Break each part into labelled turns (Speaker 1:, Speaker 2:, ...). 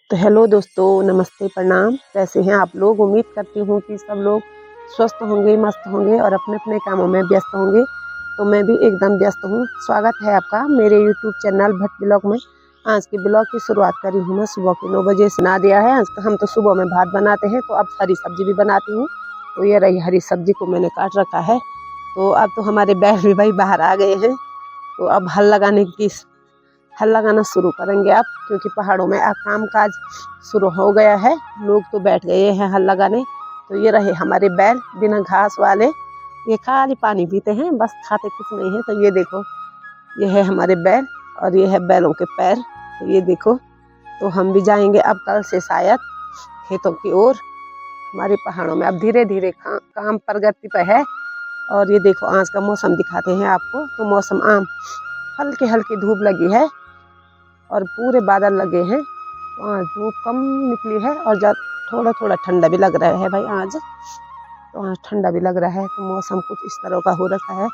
Speaker 1: तो हेलो दोस्तों, नमस्ते, प्रणाम। कैसे हैं आप लोग? उम्मीद करती हूँ कि सब लोग स्वस्थ होंगे, मस्त होंगे और अपने अपने कामों में व्यस्त होंगे। तो मैं भी एकदम व्यस्त हूँ। स्वागत है आपका मेरे यूट्यूब चैनल भट्ट ब्लॉग में। आज के ब्लॉग की शुरुआत करी हूँ मैं सुबह के 9 बजे से। ना दिया है हम तो सुबह में भात बनाते हैं, तो अब हरी सब्जी भी बनाती हूँ। तो ये रही हरी सब्जी को मैंने काट रखा है। तो अब तो हमारे बैल भी भाई बाहर आ गए हैं। तो अब हल लगाना शुरू करेंगे आप, क्योंकि पहाड़ों में काम काज शुरू हो गया है। लोग तो बैठ गए हैं हल लगाने। तो ये रहे हमारे बैल बिना घास वाले, ये खाली पानी पीते हैं, बस खाते कुछ नहीं है। तो ये देखो, ये है हमारे बैल और ये है बैलों के पैर। तो ये देखो, तो हम भी जाएंगे अब कल से शायद खेतों की ओर। हमारे पहाड़ों में अब धीरे धीरे काम प्रगति पर है। और ये देखो, आज का मौसम दिखाते हैं आपको। तो मौसम हल्की हल्की धूप लगी है और पूरे बादल लगे हैं। तो आज धूप कम निकली है और थोड़ा थोड़ा ठंडा भी लग रहा है भाई आज। तो आज ठंडा भी लग रहा है। तो मौसम कुछ इस तरह का हो रखा है,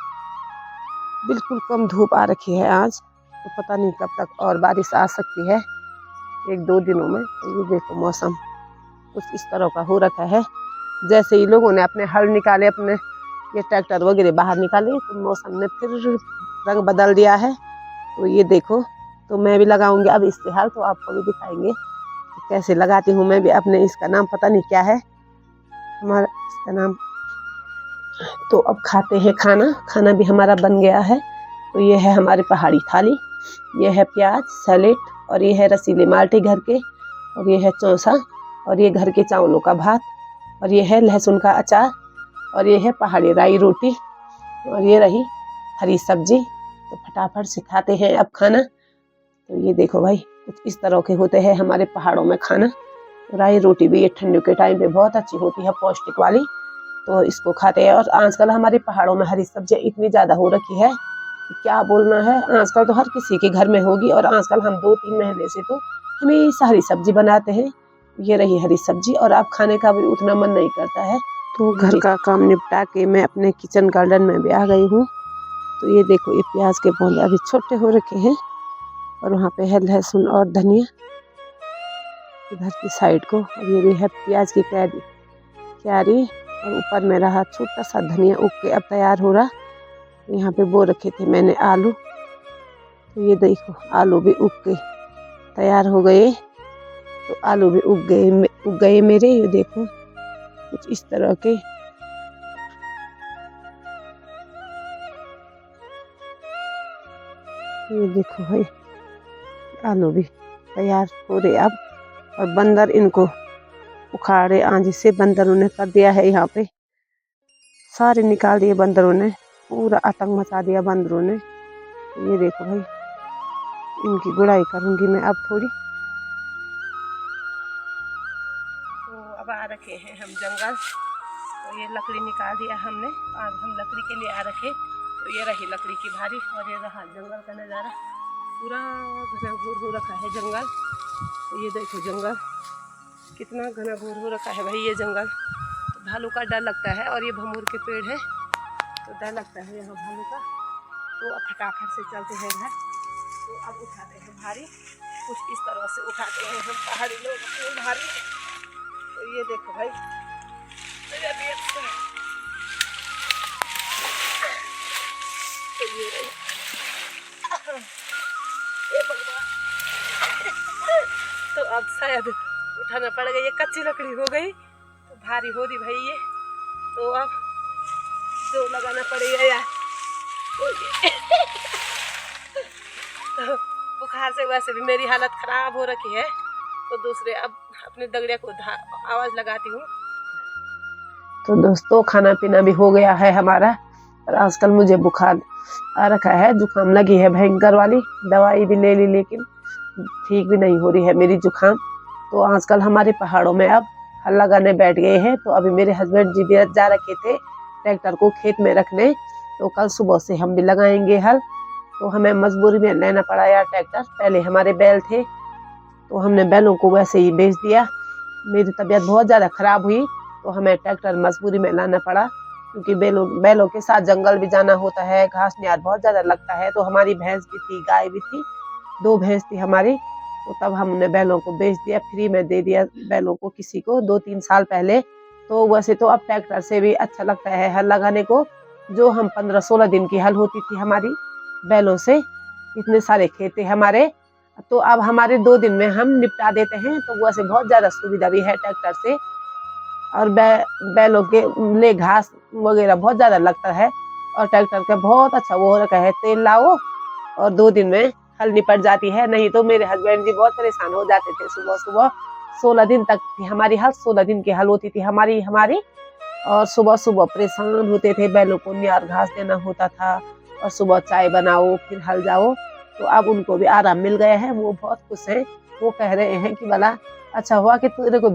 Speaker 1: बिल्कुल कम धूप आ रखी है आज। तो पता नहीं कब तक और बारिश आ सकती है, 1-2 दिनों में। तो ये देखो, मौसम कुछ इस तरह का हो रखा है। जैसे ही लोगों ने अपने हल निकाले, अपने ये ट्रैक्टर वगैरह बाहर निकाले, तो मौसम ने फिर रंग बदल दिया है। तो ये देखो, तो मैं भी लगाऊंगी अब इससे हल। तो आपको भी दिखाएंगे कि कैसे लगाती हूँ मैं भी अपने। इसका नाम पता नहीं क्या है हमारा, इसका नाम। तो अब खाते हैं खाना भी हमारा बन गया है। तो ये है हमारी पहाड़ी थाली। ये है प्याज सैलेड, और ये है रसीले माल्टे घर के, और ये है चौसा, और ये घर के चावलों का भात, और ये है लहसुन का अचार, और ये है पहाड़ी राई रोटी, और ये रही हरी सब्जी। तो फटाफट से खाते हैं अब खाना। तो ये देखो भाई, कुछ इस तरह के होते हैं हमारे पहाड़ों में खाना। राई रोटी भी ये ठंडियों के टाइम पे बहुत अच्छी होती है, पौष्टिक वाली। तो इसको खाते हैं। और आजकल हमारे पहाड़ों में हरी सब्जियां इतनी ज़्यादा हो रखी है कि क्या बोलना है। आजकल तो हर किसी के घर में होगी। और आजकल हम 2-3 महीने से तो हमेशा हरी सब्जी बनाते हैं। ये रही हरी सब्जी, और अब खाने का भी उतना मन नहीं करता है। तो घर का काम निपटा के मैं अपने किचन गार्डन में भी आ गई हूँ। तो ये देखो, ये प्याज के पौधे अभी छोटे हो रखे हैं, और वहाँ पे है लहसुन और धनिया इधर की साइड को। और ये भी है प्याज की क्यारी, और ऊपर में रहा छोटा सा धनिया उग के अब तैयार हो रहा। यहाँ पे बो रखे थे मैंने आलू। तो ये देखो, आलू भी उग के तैयार हो गए। तो आलू भी उग गए मेरे। ये देखो, कुछ इस तरह के। ये देखो भाई, आलू भी तैयार हो रहे अब। और बंदर इनको उखाड़े, आंधी से बंदरों ने कर दिया है। यहाँ पे सारे निकाल दिए बंदरों ने, पूरा आतंक मचा दिया बंदरों ने। ये देखो भाई, इनकी गुड़ाई करूंगी मैं अब थोड़ी। तो अब आ रखे हैं हम जंगल। तो ये लकड़ी निकाल दिया हमने, आज हम लकड़ी के लिए आ रखे। तो ये रही लकड़ी की भारी, और ये रहा जंगल का नज़ारा। पूरा घना घोर हो रखा है जंगल। तो ये देखो, जंगल कितना घना घोर हो रखा है भाई ये जंगल। तो भालू का डर लगता है, और ये भमूर के पेड़ है, तो डर लगता है यहाँ भालू का। तो अब फटाफट से चलते हैं घर। तो अब उठाते हैं भारी, कुछ इस तरह से उठाते हैं हम पहाड़ी लोग भारी। तो ये देखो भाई, तो अब शायद उठाना पड़ेगा। ये कच्ची लकड़ी हो गई तो भारी हो रही भाई ये। तो अब जो लगाना पड़ेगा यार। तो बुखार से वैसे भी मेरी हालत खराब हो रखी है। तो दूसरे अब अपने दगड़िया को आवाज लगाती हूँ। तो दोस्तों, खाना पीना भी हो गया है हमारा। और आजकल मुझे बुखार आ रखा है, जुकाम लगी है भयंकर वाली। दवाई भी ले ली, लेकिन ठीक भी नहीं हो रही है मेरी जुकाम। तो आजकल हमारे पहाड़ों में अब हल लगाने बैठ गए हैं। तो अभी मेरे हस्बैंड जी भी जा रखे थे ट्रैक्टर को खेत में रखने। तो कल सुबह से हम भी लगाएंगे हल। तो हमें मजबूरी में लेना पड़ा यार ट्रैक्टर। पहले हमारे बैल थे, तो हमने बैलों को वैसे ही बेच दिया। मेरी तबीयत बहुत ज़्यादा खराब हुई, तो हमें ट्रैक्टर मजबूरी में लाना पड़ा। क्योंकि बैलों के साथ जंगल भी जाना होता है, घास नियार बहुत ज़्यादा लगता है। तो हमारी भैंस भी थी, गाय भी थी, 2 भैंस थी हमारी। तो तब हमने बैलों को बेच दिया, फ्री में दे दिया बैलों को किसी को 2-3 साल पहले। तो वैसे तो अब ट्रैक्टर से भी अच्छा लगता है हल लगाने को। जो हम 15-16 दिन की हल होती थी हमारी बैलों से, इतने सारे खेत थे हमारे, तो अब हमारे 2 दिन में हम निपटा देते हैं। तो वैसे बहुत ज़्यादा सुविधा भी है ट्रैक्टर से। और बैलों के ले घास वगैरह बहुत ज़्यादा लगता है, और ट्रैक्टर का बहुत अच्छा वो रखा है, तेल लाओ और 2 दिन में हल निपट जाती है। नहीं तो मेरे हस्बैंड जी बहुत परेशान हो जाते थे सुबह-सुबह। 16 दिन तक थी हमारी हल, 16 दिन की हल होती थी हमारी। और सुबह-सुबह परेशान होते थे, बैलों को नियार घास देना होता था, और सुबह चाय बनाओ फिर हल जाओ। तो अब उनको भी आराम मिल गया है, वो बहुत खुश हैं। वो कह रहे हैं कि भला अच्छा हुआ कि तू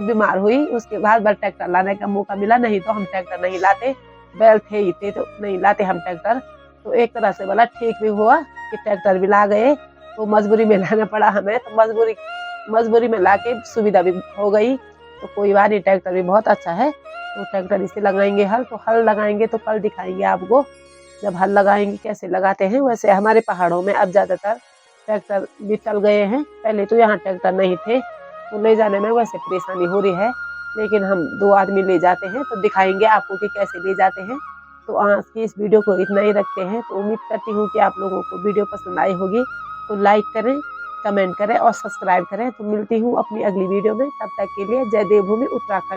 Speaker 1: बीमार हुई, उसके बाद ट्रैक्टर लाने का मौका मिला, नहीं तो हम ट्रैक्टर नहीं लाते। बैल थे ही थे तो नहीं लाते हम ट्रैक्टर। तो एक तरह से बोला ठीक भी हुआ कि ट्रैक्टर भी ला गए, तो मजबूरी में लाना पड़ा हमें, तो मजबूरी में लाके सुविधा भी हो गई। तो कोई बात नहीं, ट्रैक्टर भी बहुत अच्छा है। तो ट्रैक्टर इसे लगाएंगे हल, तो हल लगाएंगे तो कल दिखाएंगे आपको जब हल लगाएंगे कैसे लगाते हैं। वैसे हमारे पहाड़ों में अब ज्यादातर ट्रैक्टर भी चल गए हैं, पहले तो यहाँ ट्रैक्टर नहीं थे, तो ले जाने में वैसे परेशानी हो रही है। लेकिन हम 2 आदमी ले जाते हैं, तो दिखाएंगे आपको कि कैसे ले जाते हैं। तो आज की इस वीडियो को इतना ही रखते हैं। तो उम्मीद करती हूँ कि आप लोगों को वीडियो पसंद आई होगी। तो लाइक करें, कमेंट करें और सब्सक्राइब करें। तो मिलती हूँ अपनी अगली वीडियो में, तब तक के लिए जय देवभूमि उत्तराखंड।